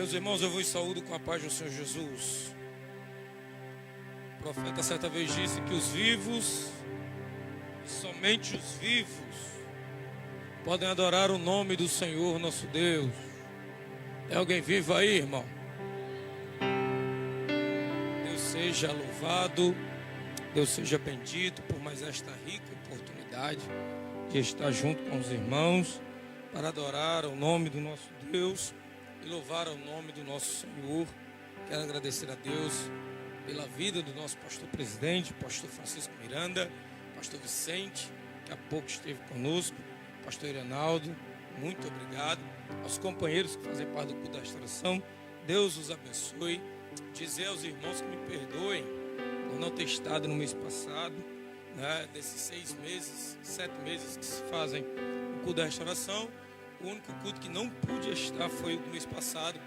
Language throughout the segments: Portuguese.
Meus irmãos, eu vos saúdo com a paz do Senhor Jesus. O profeta certa vez disse que os vivos, somente os vivos, podem adorar o nome do Senhor nosso Deus. Tem alguém vivo aí, irmão? Deus seja louvado, Deus seja bendito por mais esta rica oportunidade de estar junto com os irmãos para adorar o nome do nosso Deus e louvar o nome do nosso Senhor. Quero agradecer a Deus pela vida do nosso pastor presidente, pastor Francisco Miranda, pastor Vicente, que há pouco esteve conosco, pastor Irenaldo, muito obrigado. Aos companheiros que fazem parte do culto da restauração, Deus os abençoe. Dizer aos irmãos que me perdoem por não ter estado no mês passado, desses 6 meses, 7 meses que se fazem o culto da restauração. O único culto que não pude estar foi o do mês passado,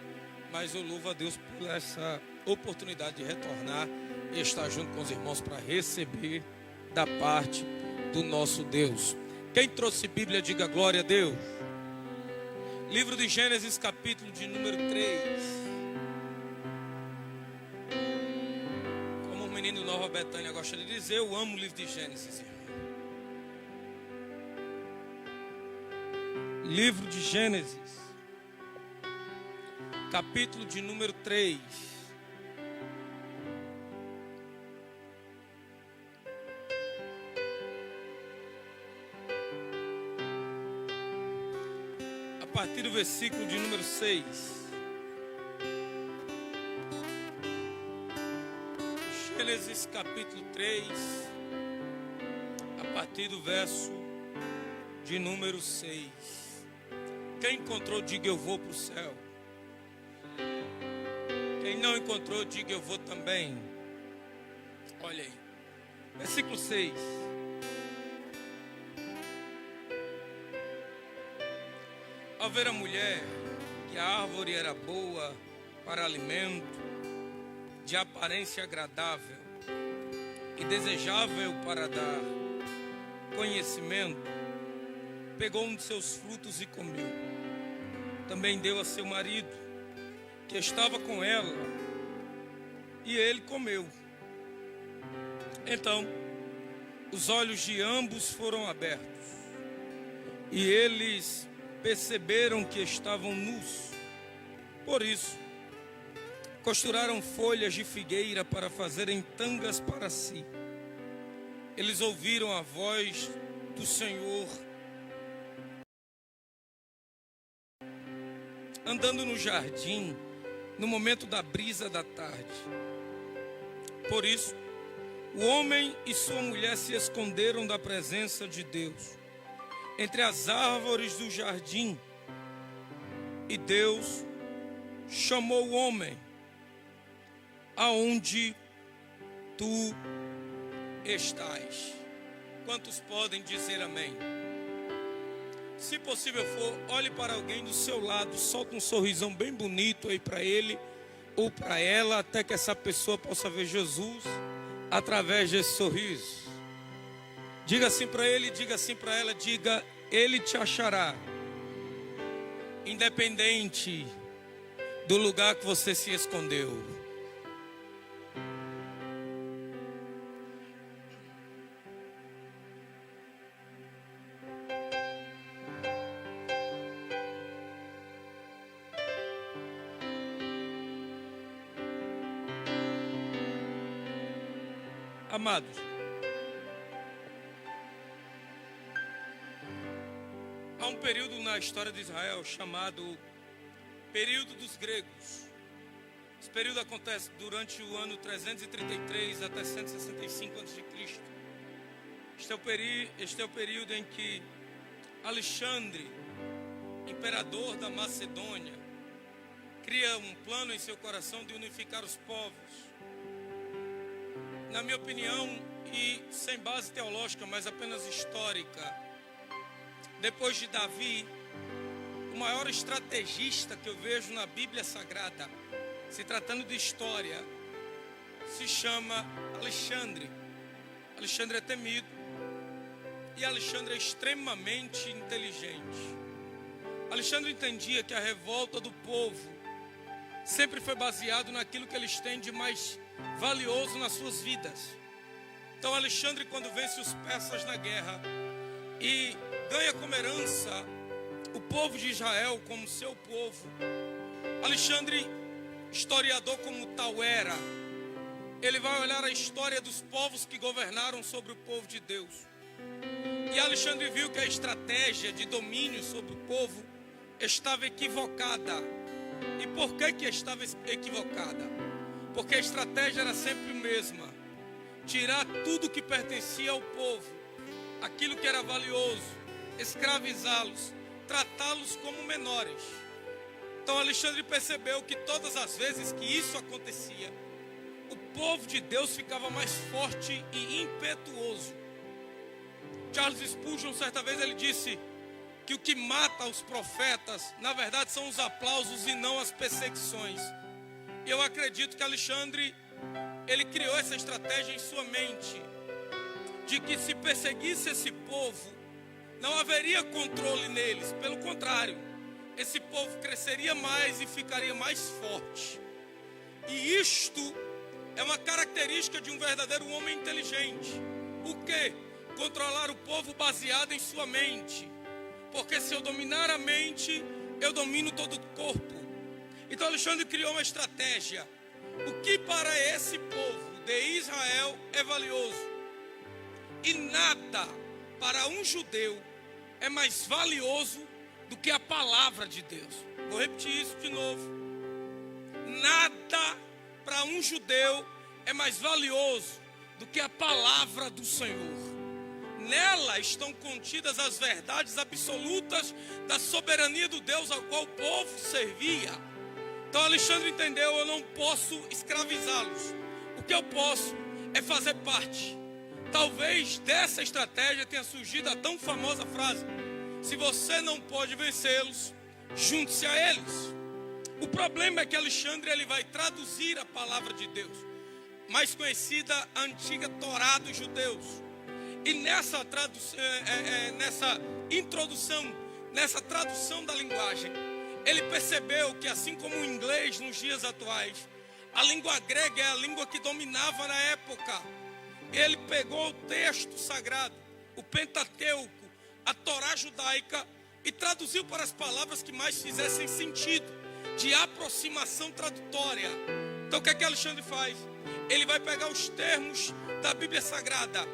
mas eu louvo a Deus por essa oportunidade de retornar e estar junto com os irmãos para receber da parte do nosso Deus. Quem trouxe Bíblia, diga glória a Deus. Livro de Gênesis, capítulo de número 3. Como o menino de Nova Betânia gosta de dizer, eu amo o livro de Gênesis, irmão. Livro de Gênesis, capítulo de número 3. A partir do versículo de número 6. Gênesis capítulo 3, a partir do verso de número 6. Quem encontrou, diga eu vou para o céu. Quem não encontrou, diga eu vou também. Olha aí, versículo 6. Ao ver a mulher, que a árvore era boa para alimento, de aparência agradável e desejável para dar conhecimento, pegou um de seus frutos e comeu. Também deu a seu marido, que estava com ela, e ele comeu. Então, os olhos de ambos foram abertos, e eles perceberam que estavam nus. Por isso, costuraram folhas de figueira para fazerem tangas para si. Eles ouviram a voz do Senhor andando no jardim, no momento da brisa da tarde. Por isso, o homem e sua mulher se esconderam da presença de Deus entre as árvores do jardim. E Deus chamou o homem: aonde tu estás? Quantos podem dizer amém? Se possível for, olhe para alguém do seu lado, solta um sorrisão bem bonito aí para ele ou para ela, até que essa pessoa possa ver Jesus através desse sorriso. Diga assim para ele, diga assim para ela, diga: ele te achará, independente do lugar que você se escondeu. Amados, há um período na história de Israel chamado período dos gregos. Esse período acontece durante o ano 333 até 165 a.C. Este é o período em que Alexandre, imperador da Macedônia, cria um plano em seu coração de unificar os povos. Na minha opinião, e sem base teológica, mas apenas histórica, depois de Davi, o maior estrategista que eu vejo na Bíblia Sagrada, se tratando de história, se chama Alexandre. Alexandre é temido e Alexandre é extremamente inteligente. Alexandre entendia que a revolta do povo sempre foi baseado naquilo que eles têm de mais valioso nas suas vidas. Então Alexandre, quando vence os persas na guerra e ganha como herança o povo de Israel como seu povo, Alexandre, historiador como tal era, ele vai olhar a história dos povos que governaram sobre o povo de Deus. E Alexandre viu que a estratégia de domínio sobre o povo estava equivocada. E por que estava equivocada? Porque a estratégia era sempre a mesma: tirar tudo que pertencia ao povo, aquilo que era valioso, escravizá-los, tratá-los como menores. Então Alexandre percebeu que todas as vezes que isso acontecia, o povo de Deus ficava mais forte e impetuoso. Charles Spurgeon, certa vez, ele disse que o que mata os profetas, na verdade, são os aplausos e não as perseguições. E eu acredito que Alexandre, ele criou essa estratégia em sua mente, de que se perseguisse esse povo, não haveria controle neles. Pelo contrário, esse povo cresceria mais e ficaria mais forte. E isto é uma característica de um verdadeiro homem inteligente. O quê? Controlar o povo baseado em sua mente. Porque se eu dominar a mente, eu domino todo o corpo. Então Alexandre criou uma estratégia. O que para esse povo de Israel é valioso, e nada para um judeu é mais valioso do que a palavra de Deus. Vou repetir isso de novo. Nada para um judeu é mais valioso do que a palavra do Senhor. Nela estão contidas as verdades absolutas da soberania do Deus ao qual o povo servia. Então Alexandre entendeu: eu não posso escravizá-los. O que eu posso é fazer parte. Talvez dessa estratégia tenha surgido a tão famosa frase: se você não pode vencê-los, junte-se a eles. O problema é que Alexandre, ele vai traduzir a palavra de Deus, mais conhecida, a antiga Torá dos judeus. E nessa tradução da linguagem, ele percebeu que, assim como o inglês nos dias atuais, a língua grega é a língua que dominava na época. Ele pegou o texto sagrado, o Pentateuco, a Torá judaica, e traduziu para as palavras que mais fizessem sentido, de aproximação tradutória. Então o que é que Alexandre faz? Ele vai pegar os termos da Bíblia Sagrada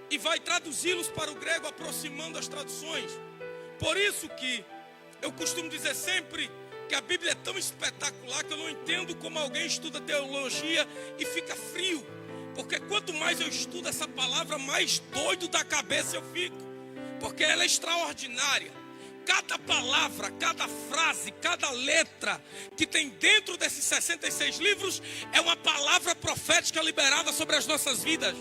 e vai traduzi-los para o grego, aproximando as traduções. Por isso que eu costumo dizer sempre que a Bíblia é tão espetacular que eu não entendo como alguém estuda teologia e fica frio. Porque quanto mais eu estudo essa palavra, mais doido da cabeça eu fico. Porque ela é extraordinária. Cada palavra, cada frase, cada letra que tem dentro desses 66 livros é uma palavra profética liberada sobre as nossas vidas.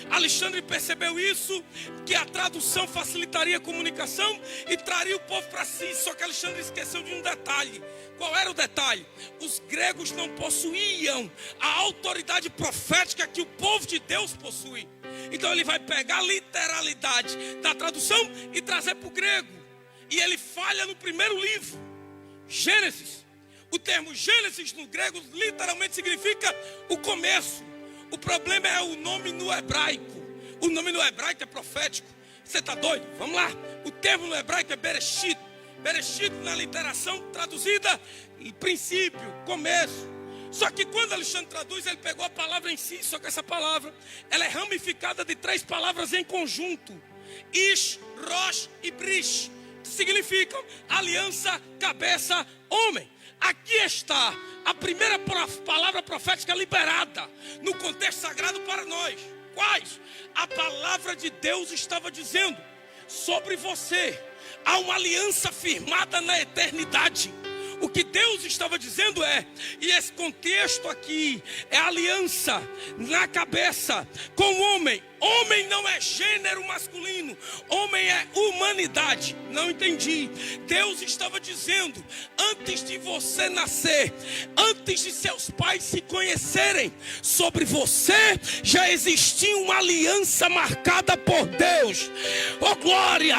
Alexandre percebeu isso, que a tradução facilitaria a comunicação e traria o povo para si. Só que Alexandre esqueceu de um detalhe. Qual era o detalhe? Os gregos não possuíam a autoridade profética que o povo de Deus possui. Então ele vai pegar a literalidade da tradução e trazer para o grego. E ele falha no primeiro livro, Gênesis. O termo Gênesis no grego literalmente significa o começo. O problema é o nome no hebraico. O nome no hebraico é profético. Você está doido? Vamos lá. O termo no hebraico é Bereshit. Bereshit, na literação traduzida, princípio, começo. Só que quando Alexandre traduz, ele pegou a palavra em si. Só que essa palavra, ela é ramificada de 3 palavras em conjunto: Ish, Rosh e Brish, que significam aliança, cabeça, homem. Aqui está a primeira palavra profética liberada no contexto sagrado para nós. Quais? A palavra de Deus estava dizendo: sobre você há uma aliança firmada na eternidade. O que Deus estava dizendo é, e esse contexto aqui é aliança na cabeça com o homem. Homem não é gênero masculino, homem é humanidade. Não entendi. Deus estava dizendo: antes de você nascer, antes antes de seus pais se conhecerem, sobre você já existia uma aliança marcada por Deus. Oh glória!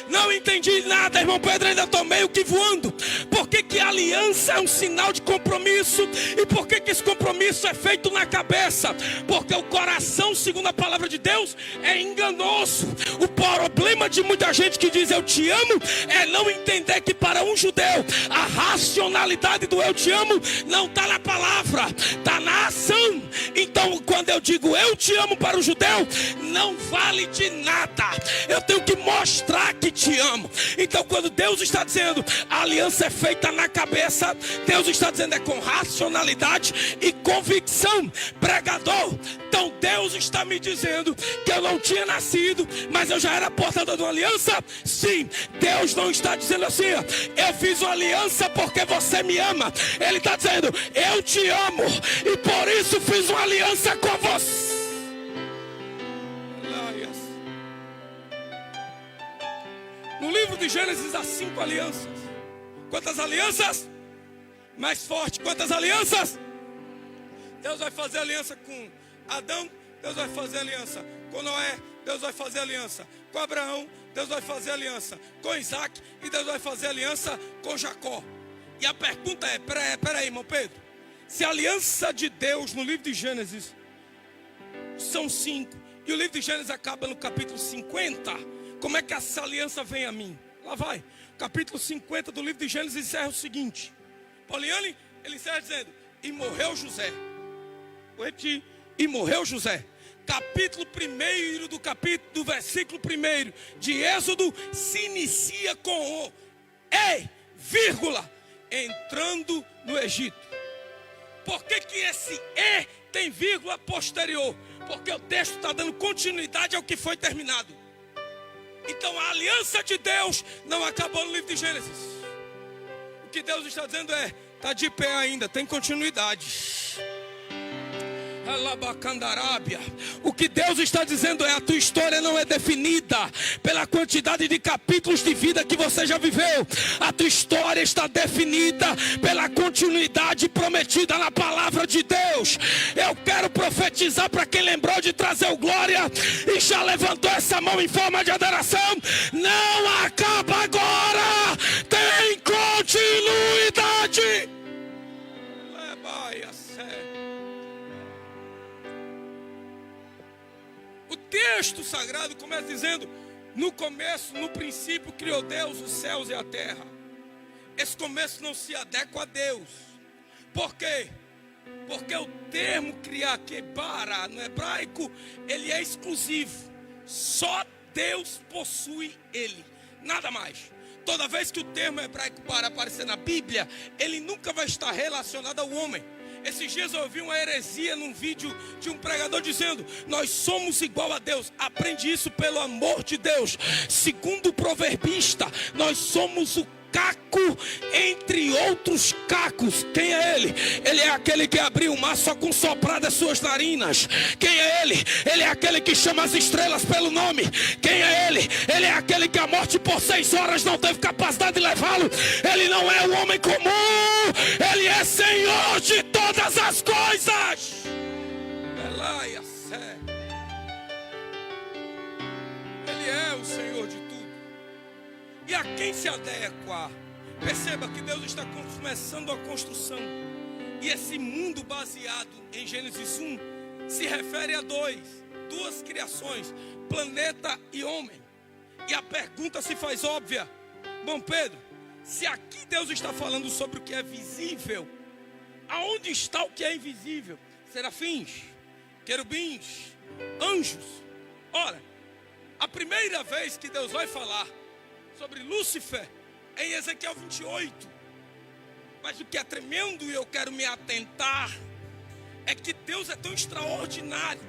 Não entendi nada, irmão Pedro, ainda estou meio que voando. Por que a aliança é um sinal de compromisso? E por que esse compromisso é feito na cabeça? Porque o coração, segundo a palavra de Deus, é enganoso. O problema de muita gente que diz eu te amo é não entender que para um judeu a racionalidade do eu te amo não está na palavra, está na ação. Então quando eu digo eu te amo para o judeu, não vale de nada. Eu tenho que mostrar que te amo. Então quando Deus está dizendo a aliança é feita na cabeça, Deus está dizendo é com racionalidade e convicção. Pregador, então Deus está me dizendo que eu não tinha nascido, mas eu já era portador de uma aliança? Sim. Deus não está dizendo assim, eu fiz uma aliança porque você me ama. Ele está dizendo, eu te amo e por isso fiz uma aliança com você. No livro de Gênesis há 5 alianças. Quantas alianças? Mais forte, quantas alianças? Deus vai fazer aliança com Adão, Deus vai fazer aliança com Noé, Deus vai fazer aliança com Abraão, Deus vai fazer aliança com Isaac e Deus vai fazer aliança com Jacó. E a pergunta é, peraí, irmão Pedro, se a aliança de Deus no livro de Gênesis são 5 e o livro de Gênesis acaba no capítulo 50, como é que essa aliança vem a mim? Lá vai, capítulo 50 do livro de Gênesis encerra o seguinte. Poliane, ele encerra dizendo, e morreu José. Vou repetir, e morreu José. Capítulo 1 do versículo 1 de Êxodo se inicia com o vírgula, entrando no Egito. Por que esse tem vírgula posterior? Porque o texto está dando continuidade ao que foi terminado. Então a aliança de Deus não acabou no livro de Gênesis. O que Deus está dizendo está de pé ainda, tem continuidade. O que Deus está dizendo a tua história não é definida pela quantidade de capítulos de vida que você já viveu. A tua história está definida pela continuidade prometida na palavra de Deus. Eu quero profetizar para quem lembrou de trazer o glória e já levantou essa mão em forma de adoração. Não acaba agora, tem continuidade. O texto sagrado começa dizendo, no começo, no princípio criou Deus os céus e a terra. Esse começo não se adequa a Deus. Por quê? Porque o termo criar, kebara, no hebraico, ele é exclusivo. Só Deus possui ele, nada mais. Toda vez que o termo hebraico para aparecer na Bíblia, ele nunca vai estar relacionado ao homem. Esses dias eu ouvi uma heresia num vídeo de um pregador dizendo, nós somos igual a Deus. Aprende isso pelo amor de Deus. Segundo o proverbista, nós somos o caco entre outros cacos. Quem é ele? Ele é aquele que abriu o mar só com soprar das suas narinas. Quem é ele? Ele é aquele que chama as estrelas pelo nome. Quem é ele? Ele é aquele que a morte por 6 horas não teve capacidade de levá-lo. Ele não é um homem comum. Ele é Senhor de todas as coisas. Ele é o Senhor de tudo. E a quem se adequa? Perceba que Deus está começando a construção. E esse mundo baseado em Gênesis 1 se refere a duas criações, planeta e homem. E a pergunta se faz óbvia. Bom, Pedro, se aqui Deus está falando sobre o que é visível, aonde está o que é invisível? Serafins, querubins, anjos. Ora, a primeira vez que Deus vai falar sobre Lúcifer em Ezequiel 28. Mas o que é tremendo e eu quero me atentar é que Deus é tão extraordinário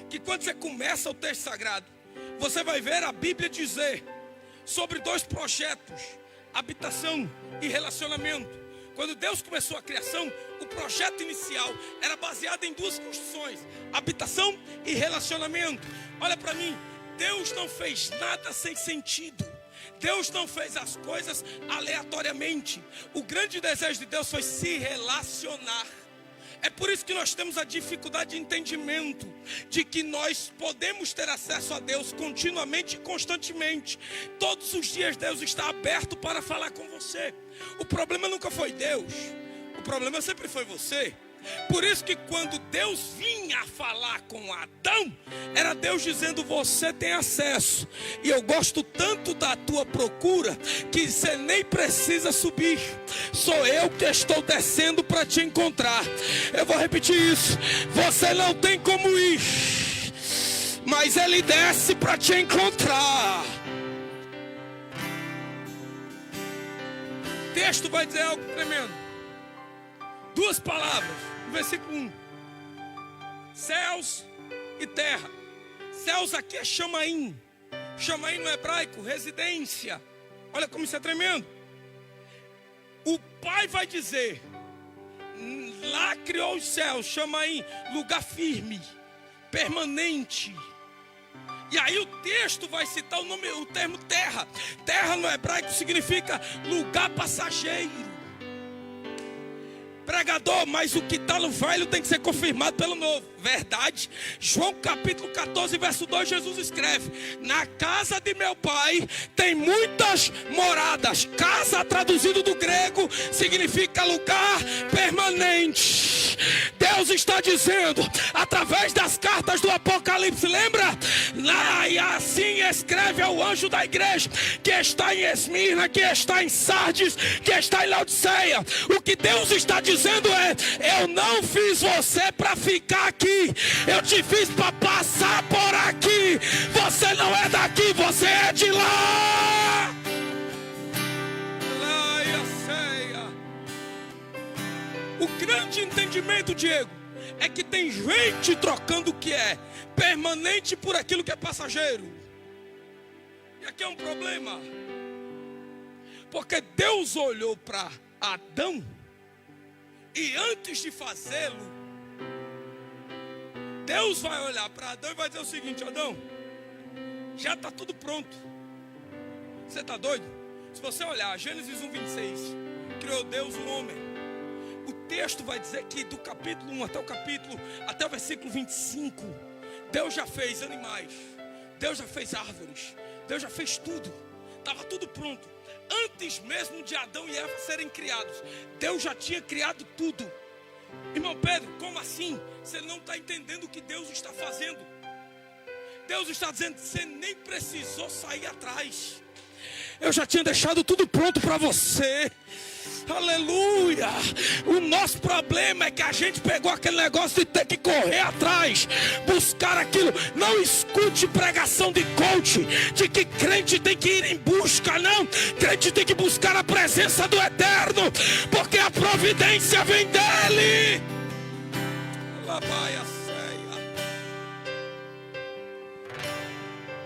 que quando você começa o texto sagrado, você vai ver a Bíblia dizer sobre 2 projetos, habitação e relacionamento. Quando Deus começou a criação, o projeto inicial era baseado em 2 construções, habitação e relacionamento. Olha para mim, Deus não fez nada sem sentido. Deus não fez as coisas aleatoriamente. O grande desejo de Deus foi se relacionar. É por isso que nós temos a dificuldade de entendimento de que nós podemos ter acesso a Deus continuamente e constantemente. Todos os dias Deus está aberto para falar com você. O problema nunca foi Deus, o problema sempre foi você. Por isso que quando Deus vinha falar com Adão, era Deus dizendo: você tem acesso, e eu gosto tanto da tua procura que você nem precisa subir, sou eu que estou descendo para te encontrar. Eu vou repetir isso: você não tem como ir, mas Ele desce para te encontrar. O texto vai dizer algo tremendo. Duas palavras, no versículo 1. Céus e terra. Céus aqui é Chamaim. Chamaim no hebraico, residência. Olha como isso é tremendo. O Pai vai dizer: lá criou os céus, Chamaim, lugar firme, permanente. E aí o texto vai citar o termo terra. Terra no hebraico significa lugar passageiro. Pregador, mas o que está no velho tem que ser confirmado pelo novo. Verdade. João capítulo 14, verso 2, Jesus escreve: na casa de meu pai tem muitas moradas. Casa, traduzido do grego, significa lugar permanente. Deus está dizendo, através das cartas do Apocalipse, lembra? E assim escreve ao anjo da igreja que está em Esmirna, que está em Sardes, que está em Laodiceia. O que Deus está dizendo é: eu não fiz você para ficar aqui, eu te fiz para passar por aqui. Você não é daqui, você é de lá. O grande entendimento, Diego, é que tem gente trocando o que é permanente por aquilo que é passageiro. E aqui é um problema, porque Deus olhou para Adão e antes de fazê-lo, Deus vai olhar para Adão e vai dizer o seguinte: Adão, já está tudo pronto. Você está doido? Se você olhar Gênesis 1:26, criou Deus o homem. O texto vai dizer que do capítulo 1 até o versículo 25, Deus já fez animais, Deus já fez árvores, Deus já fez tudo. Estava tudo pronto. Antes mesmo de Adão e Eva serem criados, Deus já tinha criado tudo. Irmão Pedro, como assim? Você não está entendendo o que Deus está fazendo. Deus está dizendo que você nem precisou sair atrás. Eu já tinha deixado tudo pronto para você. Aleluia. O nosso problema é que a gente pegou aquele negócio de ter que correr atrás, buscar aquilo. Não escute pregação de coach de que crente tem que ir em busca. Não, crente tem que buscar a presença do Eterno, porque a providência vem dele. Lá vai a ceia.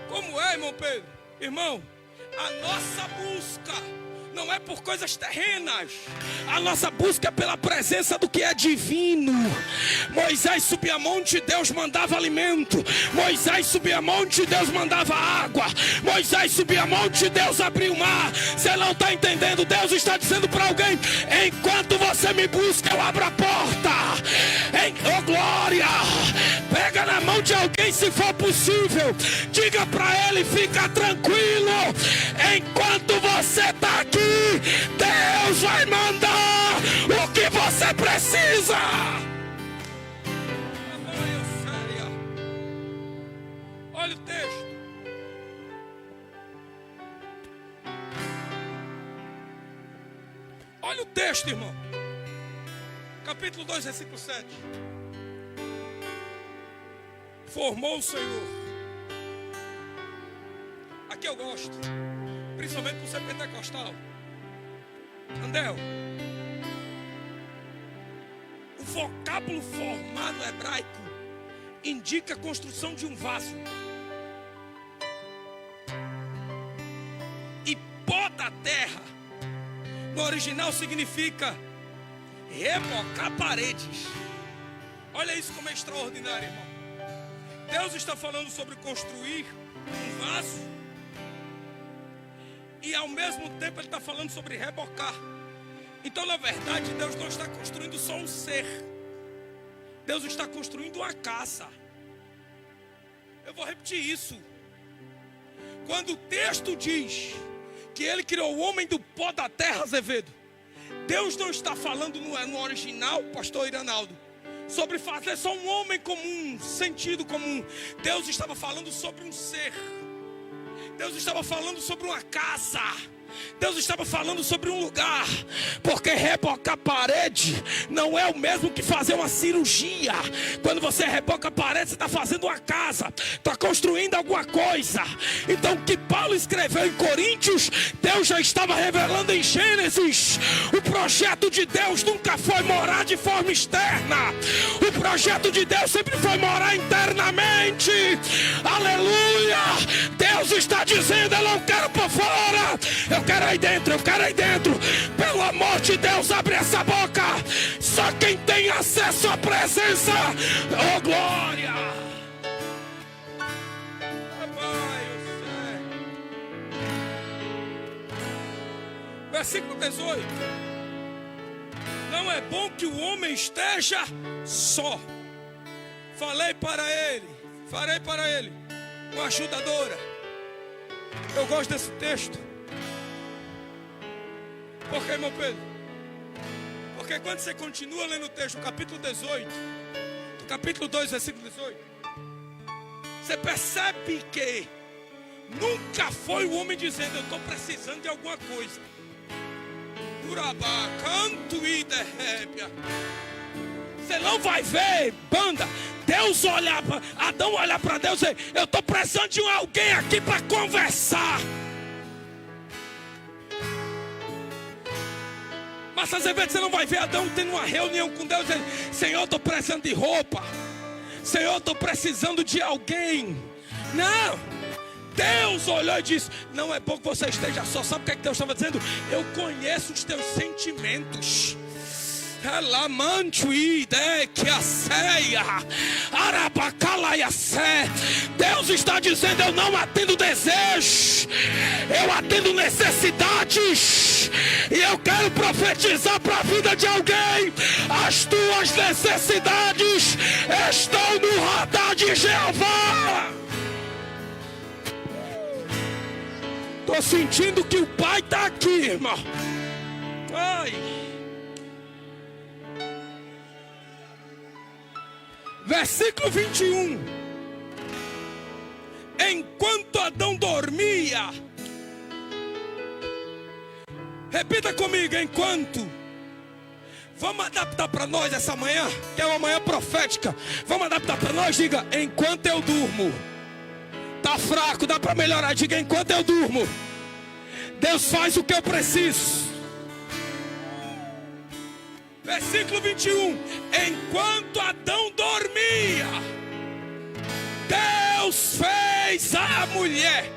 Como é, irmão Pedro? Irmão, a nossa busca não é por coisas terrenas. A nossa busca é pela presença do que é divino. Moisés subia monte, Deus mandava alimento. Moisés subia monte, Deus mandava água. Moisés subia monte, Deus abriu o mar. Você não está entendendo? Deus está dizendo para alguém: enquanto você me busca, eu abro a porta. Oh glória! Pega na mão de alguém se for possível. Diga para ele: fica tranquilo. Enquanto você está aqui, Deus vai mandar o que você precisa. Olha o texto. Olha o texto, irmão. Capítulo 2, versículo 7. Formou o Senhor. Aqui eu gosto, principalmente por ser pentecostal. Andel, o vocábulo formar no hebraico indica a construção de um vaso. E pó da terra, no original significa rebocar paredes. Olha isso como é extraordinário, irmão. Deus está falando sobre construir um vaso. E ao mesmo tempo ele está falando sobre rebocar. Então, na verdade, Deus não está construindo só um ser. Deus está construindo uma casa. Eu vou repetir isso. Quando o texto diz que ele criou o homem do pó da terra, Azevedo, Deus não está falando no original, pastor Iranaldo, sobre fazer só um homem comum, sentido comum. Deus estava falando sobre um ser. Deus estava falando sobre uma casa. Deus estava falando sobre um lugar. Porque rebocar parede não é o mesmo que fazer uma cirurgia. Quando você reboca a parede, você está fazendo uma casa, está construindo alguma coisa. Então o que Paulo escreveu em Coríntios, Deus já estava revelando em Gênesis. O projeto de Deus nunca foi morar de forma externa. O projeto de Deus sempre foi morar internamente. Aleluia. Deus está dizendo: eu não quero por fora, eu quero aí dentro, eu quero aí dentro. Pelo amor de Deus, abre essa boca. Só quem tem acesso à presença. Oh, glória. Versículo 18. Não é bom que o homem esteja só. Farei para ele uma ajudadora. Eu gosto desse texto. Por que, irmão Pedro? Porque quando você continua lendo o texto, capítulo 18, capítulo 2, versículo 18, você percebe que nunca foi o homem dizendo: eu estou precisando de alguma coisa. Urabá, canto e derrébia. Você não vai ver, banda, Deus olhar, Adão olhar para Deus e dizer: eu estou precisando de alguém aqui para conversar. Mas às vezes você não vai ver Adão tendo uma reunião com Deus dizendo: Senhor, eu estou precisando de roupa. Senhor, eu estou precisando de alguém. Não. Deus olhou e disse: não é bom que você esteja só. Sabe o que é que Deus estava dizendo? Eu conheço os teus sentimentos. Deus está dizendo: eu não atendo desejos, eu atendo necessidades. E eu quero profetizar para a vida de alguém: as tuas necessidades estão no radar de Jeová. Estou sentindo que o Pai está aqui, irmão. Ai. Versículo 21. Enquanto Adão dormia. Repita comigo: enquanto. Vamos adaptar para nós essa manhã, que é uma manhã profética. Vamos adaptar para nós, diga: enquanto eu durmo. Tá fraco, dá para melhorar, diga: enquanto eu durmo, Deus faz o que eu preciso. Versículo 21. Enquanto Adão dormia, Deus fez a mulher.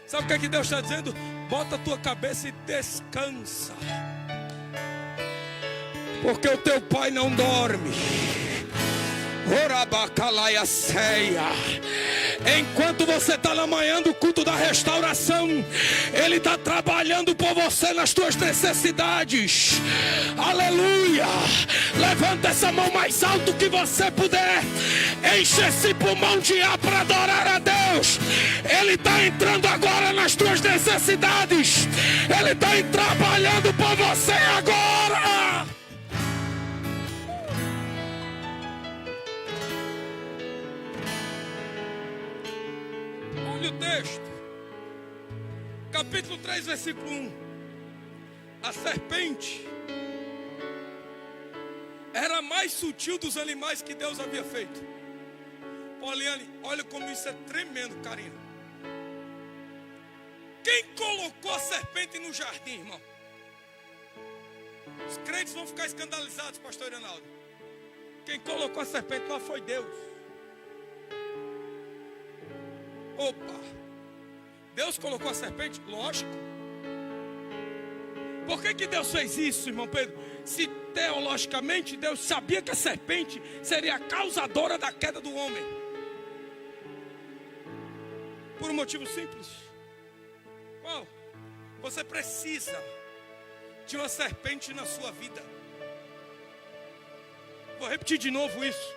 Sabe o que Deus está dizendo? Bota a tua cabeça e descansa, porque o teu pai não dorme. Enquanto você está na manhã do culto da restauração, Ele está trabalhando por você nas tuas necessidades. Aleluia. Levanta essa mão mais alto que você puder. Enche esse pulmão de ar para adorar a Deus. Ele está entrando agora nas tuas necessidades. Ele está trabalhando por você agora. Olha o texto, capítulo 3, versículo 1. A serpente era a mais sutil dos animais que Deus havia feito. Poliane, olha como isso é tremendo, Karina. Quem colocou a serpente no jardim, irmão? Os crentes vão ficar escandalizados, pastor Iranaldo. Quem colocou a serpente lá foi Deus. Opa, Deus colocou a serpente? Lógico. Por que Deus fez isso, irmão Pedro? Se teologicamente Deus sabia que a serpente seria a causadora da queda do homem. Por um motivo simples. Irmão, você precisa de uma serpente na sua vida. Vou repetir de novo isso.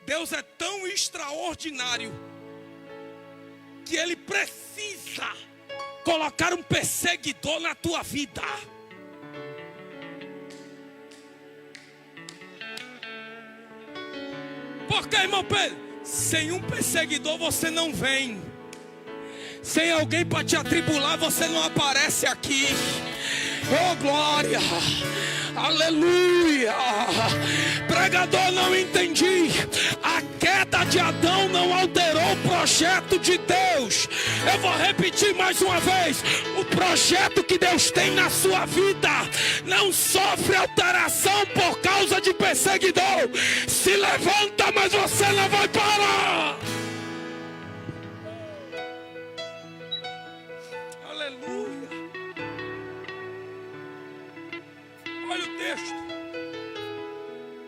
Deus é tão extraordinário que Ele precisa colocar um perseguidor na tua vida. Porque, irmão Pedro, sem um perseguidor você não vem. Sem alguém para te atribular você não aparece aqui. Oh glória, aleluia. Pregador, não entendi. A queda de Adão não alterou o projeto de Deus. Eu vou repetir mais uma vez. O projeto que Deus tem na sua vida não sofre alteração por causa de perseguidor. Se levanta, mas você não vai parar. Aleluia. Olha o texto.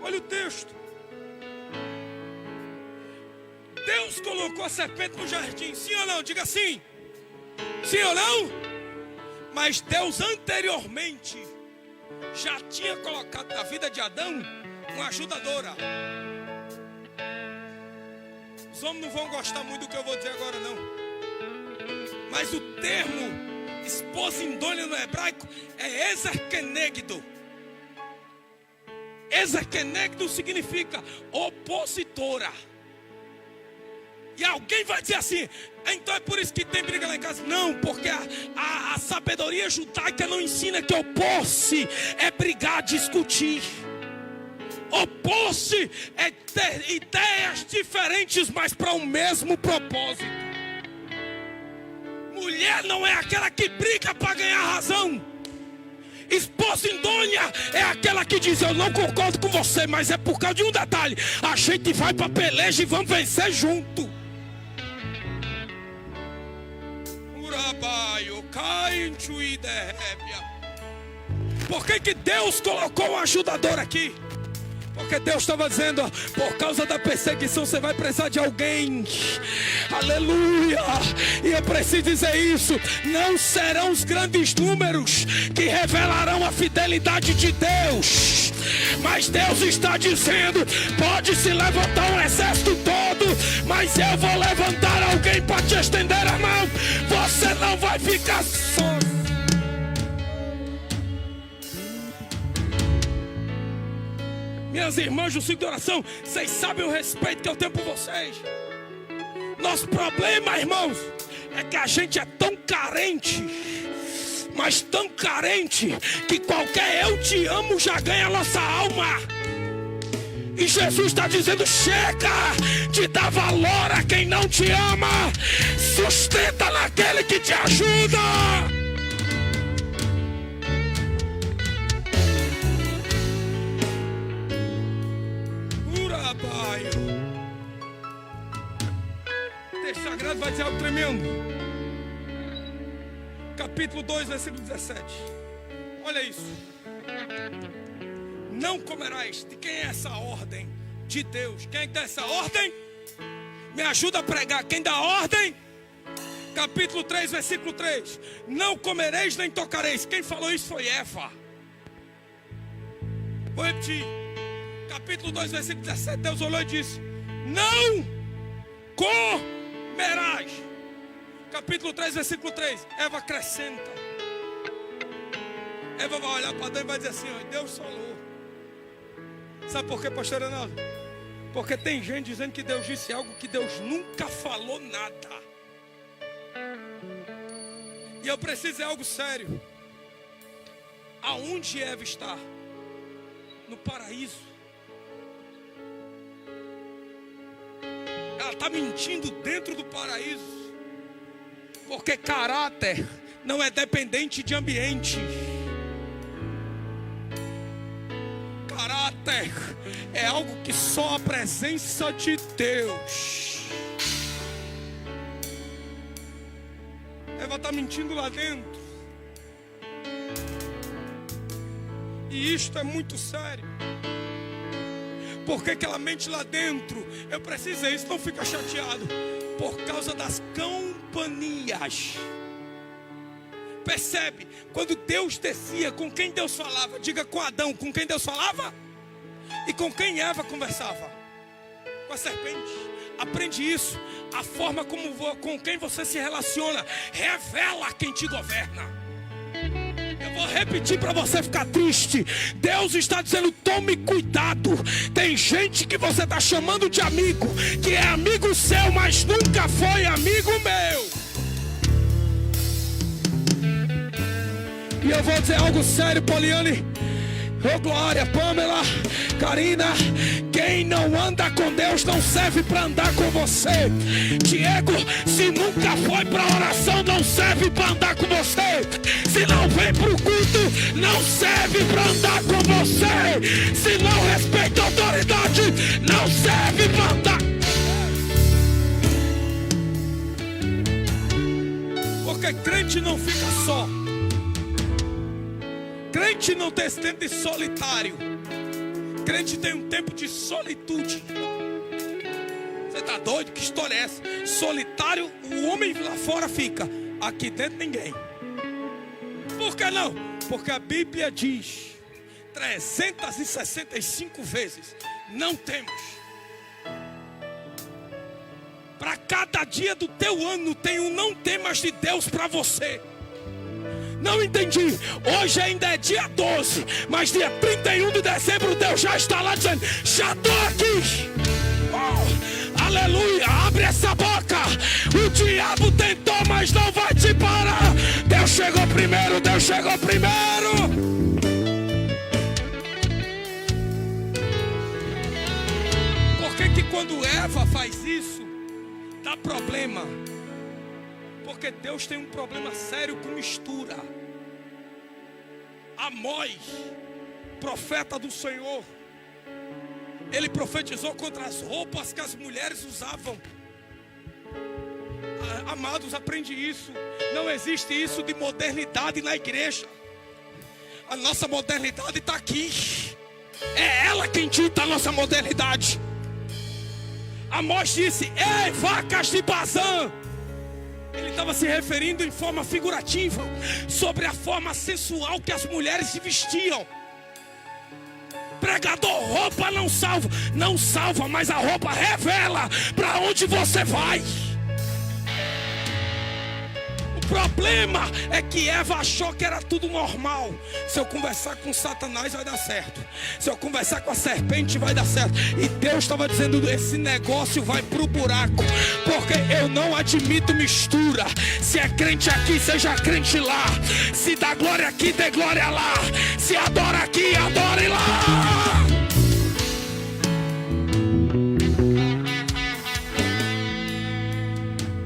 Olha o texto. Deus colocou a serpente no jardim, sim ou não? Diga sim. Sim ou não? Mas Deus anteriormente já tinha colocado na vida de Adão uma ajudadora. Os homens não vão gostar muito do que eu vou dizer agora não. Mas o termo esposa idônea no hebraico é Ezer Kenegdo. Ezer Kenegdo significa opositora. E alguém vai dizer assim, então é por isso que tem briga lá em casa. Não, porque a sabedoria judaica não ensina que opor-se é brigar, discutir. Opor-se é ter ideias diferentes, mas para o mesmo propósito. Mulher não é aquela que briga para ganhar razão. Esposa idônea é aquela que diz, eu não concordo com você, mas é por causa de um detalhe. A gente vai para a peleja e vamos vencer junto. Por que Deus colocou um ajudador aqui? Porque Deus estava dizendo, por causa da perseguição você vai precisar de alguém. Aleluia. E eu preciso dizer isso. Não serão os grandes números que revelarão a fidelidade de Deus. Mas Deus está dizendo, pode se levantar um exército todo, mas eu vou levantar alguém para te estender a mão. Você não vai ficar só. Minhas irmãs do ciclo de oração, vocês sabem o respeito que eu tenho por vocês. Nosso problema, irmãos, é que a gente é tão carente, mas tão carente, que qualquer eu te amo já ganha a nossa alma. E Jesus está dizendo, chega de dar valor a quem não te ama. Sustenta naquele que te ajuda. O texto sagrado vai dizer algo tremendo. Capítulo 2, versículo 17. Olha isso. Não comerás. De quem é essa ordem? De Deus. Quem é que dá essa ordem? Me ajuda a pregar. Quem dá a ordem? Capítulo 3, versículo 3. Não comereis nem tocareis. Quem falou isso foi Eva. Vou repetir. Capítulo 2, versículo 17, Deus olhou e disse, não comerás. Capítulo 3, versículo 3, Eva acrescenta. Eva vai olhar para Deus e vai dizer assim, ó, Deus falou. Sabe por quê, pastor Ronaldo? Porque tem gente dizendo que Deus disse algo que Deus nunca falou nada. E eu preciso dizer algo sério. Aonde Eva está? No paraíso. Ela está mentindo dentro do paraíso. Porque caráter não é dependente de ambiente. Caráter é algo que só a presença de Deus. Eva está mentindo lá dentro. E isto é muito sério. Por que ela mente lá dentro? Eu preciso dizer isso, não fica chateado. Por causa das companhias. Percebe? Quando Deus descia, com quem Deus falava? Diga, com Adão, com quem Deus falava? E com quem Eva conversava? Com a serpente. Aprende isso. A forma com quem você se relaciona revela quem te governa. Eu vou repetir para você ficar triste. Deus está dizendo, tome cuidado. Tem gente que você está chamando de amigo, que é amigo seu, mas nunca foi amigo meu. E eu vou dizer algo sério, Poliane, ô Glória, Pamela, Karina. Quem não anda com Deus não serve para andar com você. Diego, se nunca foi para oração, não serve para andar com você. Se não vem para o culto, não serve para andar com você. Se não respeita a autoridade, não serve para andar. Porque crente não fica só. Crente não tem esse tempo de solitário. Crente tem um tempo de solitude. Você está doido? Que história é essa? Solitário, o homem lá fora fica. Aqui dentro ninguém. Por que não? Porque a Bíblia diz 365 vezes: não temos. Para cada dia do teu ano tem um não temas de Deus para você. Não entendi. Hoje ainda é dia 12, mas dia 31 de dezembro Deus já está lá dizendo: já estou aqui. Oh, aleluia. Abre essa boca. O diabo tentou, mas não vai te parar. Deus chegou primeiro. Deus chegou primeiro. Por que quando Eva faz isso dá problema? Porque Deus tem um problema sério com mistura. Amós, profeta do Senhor, ele profetizou contra as roupas que as mulheres usavam. Amados, aprende isso. Não existe isso de modernidade na igreja. A nossa modernidade está aqui. É ela quem dita a nossa modernidade. Amós disse: ei, vacas de Bazã. Ele estava se referindo em forma figurativa sobre a forma sensual que as mulheres se vestiam. Pregador, roupa não salva. Não salva, mas a roupa revela para onde você vai. O problema é que Eva achou que era tudo normal. Se eu conversar com Satanás vai dar certo. Se eu conversar com a serpente vai dar certo. E Deus estava dizendo: esse negócio vai pro buraco. Porque eu não admito mistura. Se é crente aqui, seja crente lá. Se dá glória aqui, dê glória lá. Se adora aqui, adore lá.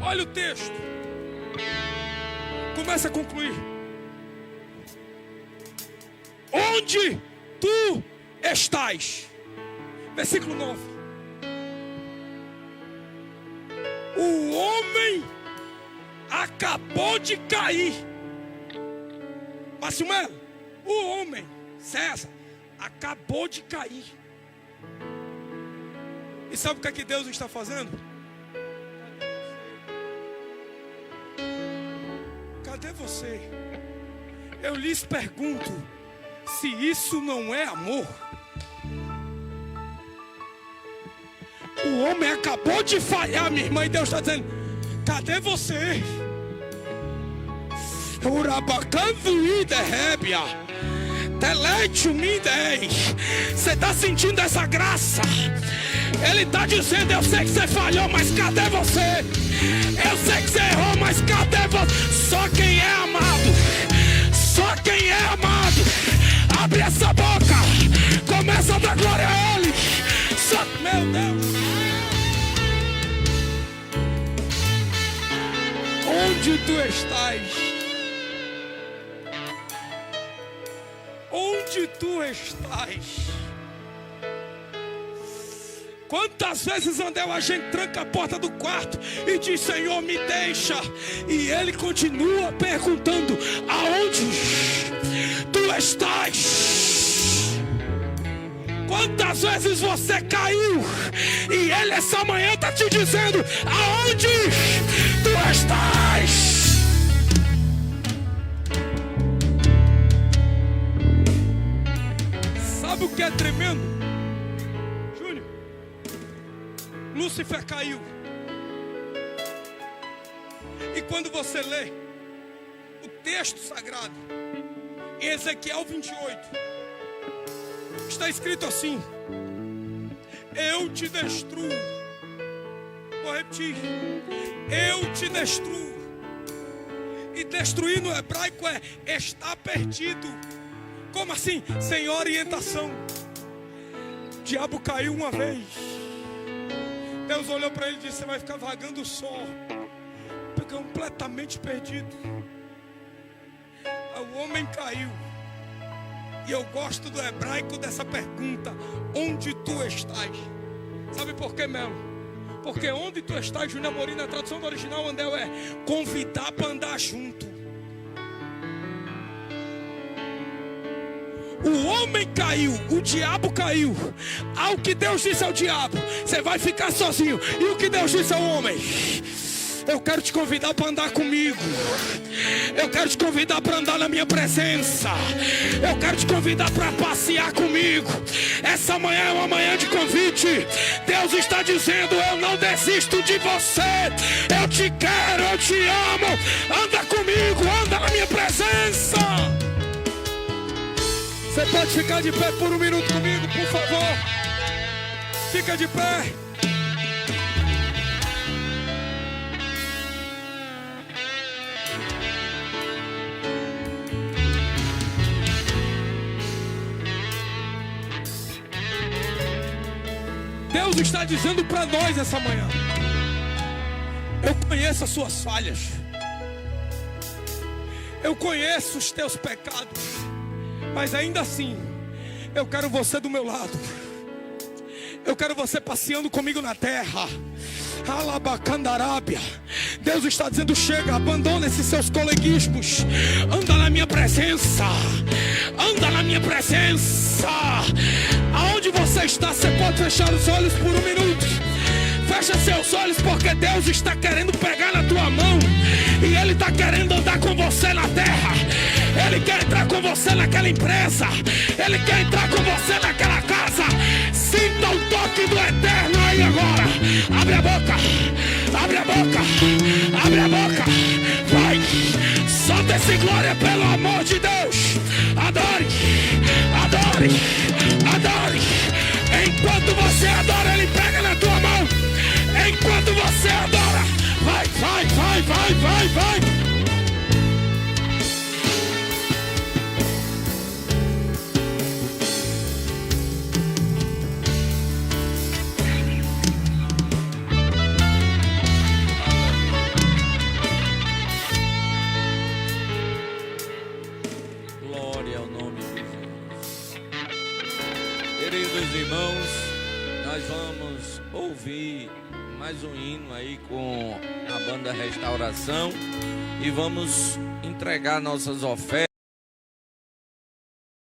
Olha o texto. Começa a concluir. Onde tu estás? Versículo 9. O homem acabou de cair. Massimelo, o homem, César, acabou de cair. E sabe o que Deus está fazendo? Cadê você? Eu lhes pergunto, se isso não é amor. O homem acabou de falhar, minha irmã, e Deus está dizendo: cadê você? Você está sentindo essa graça? Ele está dizendo: eu sei que você falhou, mas cadê você? Eu sei que você errou, mas cadê você? Só quem é amado, só quem é amado, abre essa boca, começa a dar glória a Ele. Só, meu Deus. Onde tu estás? Onde tu estás? Quantas vezes andeu a gente tranca a porta do quarto e diz: Senhor, me deixa. E Ele continua perguntando: aonde tu estás? Quantas vezes você caiu e Ele essa manhã está te dizendo: aonde tu estás? Sabe o que é tremendo? Júnior, Lúcifer caiu. E quando você lê o texto sagrado, em Ezequiel 28, está escrito assim: eu te destruo. Vou repetir: eu te destruo. E destruir no hebraico é estar perdido. Como assim? Sem orientação. O diabo caiu uma vez. Deus olhou para ele e disse: você vai ficar vagando só, completamente perdido. O homem caiu. E eu gosto do hebraico dessa pergunta: onde tu estás? Sabe por quê, Melo? Porque onde tu estás, Júnior Amorim, na tradução do original, Andel, é convidar para andar junto. O homem caiu, o diabo caiu. Ao que Deus disse ao diabo: você vai ficar sozinho. E o que Deus disse ao homem: eu quero te convidar para andar comigo. Eu quero te convidar para andar na minha presença. Eu quero te convidar para passear comigo. Essa manhã é uma manhã de convite. Deus está dizendo: eu não desisto de você. Eu te quero, eu te amo. Anda comigo, anda na minha presença. Você pode ficar de pé por um minuto comigo, por favor? Fica de pé. Deus está dizendo para nós essa manhã: eu conheço as suas falhas, eu conheço os teus pecados, mas ainda assim eu quero você do meu lado. Eu quero você passeando comigo na terra. Alabacandarábia. Deus está dizendo: chega, abandona esses seus coleguismos. Anda na minha presença. Anda na minha presença. Aonde você está, você pode fechar os olhos por um minuto. Fecha seus olhos, porque Deus está querendo pegar na tua mão. E Ele está querendo andar com você na terra. Ele quer entrar com você naquela empresa. Ele quer entrar com você naquela casa. Sinta o toque do Eterno aí agora. Abre a boca. Abre a boca. Abre a boca. Vai. Solta esse glória, pelo amor de Deus. Adore. Adore. Adore. Enquanto você adora, Ele pega na tua mão. Enquanto você adora, vai, vai, vai, vai, vai, vai. Glória ao nome de Jesus. Queridos irmãos, nós vamos ouvir mais um hino aí com a banda Restauração e vamos entregar nossas ofertas.